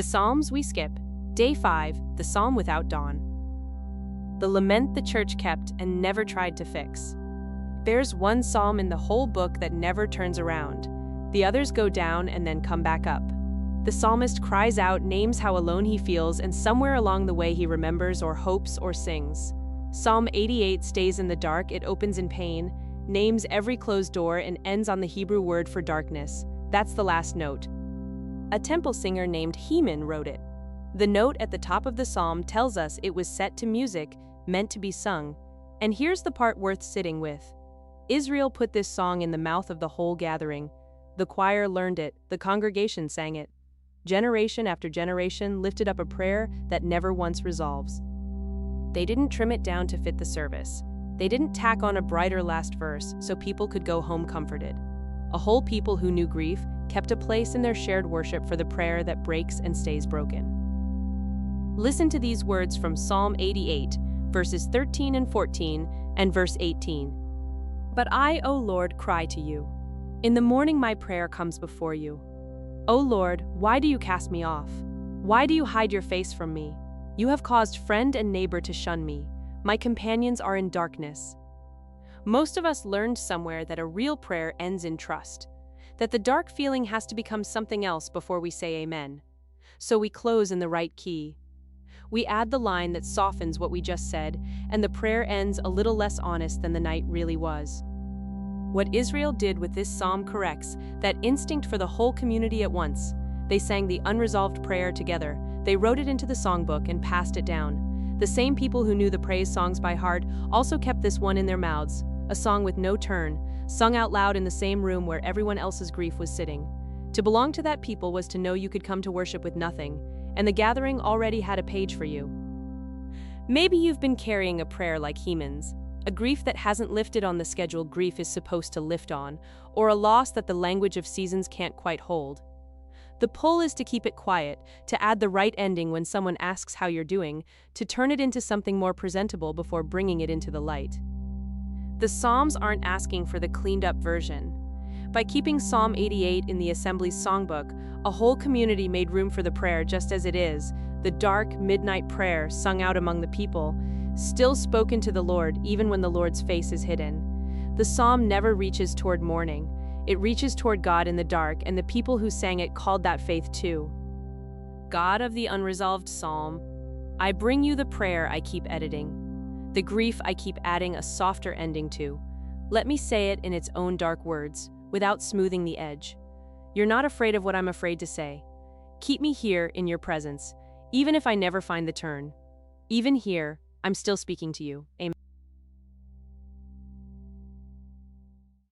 The Psalms we skip. Day 5, the Psalm without dawn. The lament the church kept and never tried to fix. There's one psalm in the whole book that never turns around. The others go down and then come back up. The psalmist cries out, names how alone he feels, and somewhere along the way he remembers or hopes or sings. Psalm 88 stays in the dark, it opens in pain, names every closed door, and ends on the Hebrew word for darkness. That's the last note. A temple singer named Heman wrote it. The note at the top of the psalm tells us it was set to music, meant to be sung. And here's the part worth sitting with. Israel put this song in the mouth of the whole gathering. The choir learned it, the congregation sang it. Generation after generation lifted up a prayer that never once resolves. They didn't trim it down to fit the service. They didn't tack on a brighter last verse so people could go home comforted. A whole people who knew grief kept a place in their shared worship for the prayer that breaks and stays broken. Listen to these words from Psalm 88, verses 13 and 14, and verse 18. But I, O Lord, cry to you. In the morning my prayer comes before you. O Lord, why do you cast me off? Why do you hide your face from me? You have caused friend and neighbor to shun me. My companions are in darkness. Most of us learned somewhere that a real prayer ends in trust, that the dark feeling has to become something else before we say amen. So we close in the right key. We add the line that softens what we just said, and the prayer ends a little less honest than the night really was. What Israel did with this psalm corrects that instinct for the whole community at once. They sang the unresolved prayer together. They wrote it into the songbook and passed it down. The same people who knew the praise songs by heart also kept this one in their mouths, a song with no turn, sung out loud in the same room where everyone else's grief was sitting. To belong to that people was to know you could come to worship with nothing, and the gathering already had a page for you. Maybe you've been carrying a prayer like Heman's, a grief that hasn't lifted on the schedule grief is supposed to lift on, or a loss that the language of seasons can't quite hold. The pull is to keep it quiet, to add the right ending when someone asks how you're doing, to turn it into something more presentable before bringing it into the light. The Psalms aren't asking for the cleaned-up version. By keeping Psalm 88 in the Assembly's songbook, a whole community made room for the prayer just as it is, the dark, midnight prayer sung out among the people, still spoken to the Lord even when the Lord's face is hidden. The psalm never reaches toward mourning. It reaches toward God in the dark, and the people who sang it called that faith too. God of the unresolved psalm, I bring you the prayer I keep editing, the grief I keep adding a softer ending to. Let me say it in its own dark words, without smoothing the edge. You're not afraid of what I'm afraid to say. Keep me here in your presence, even if I never find the turn. Even here, I'm still speaking to you. Amen.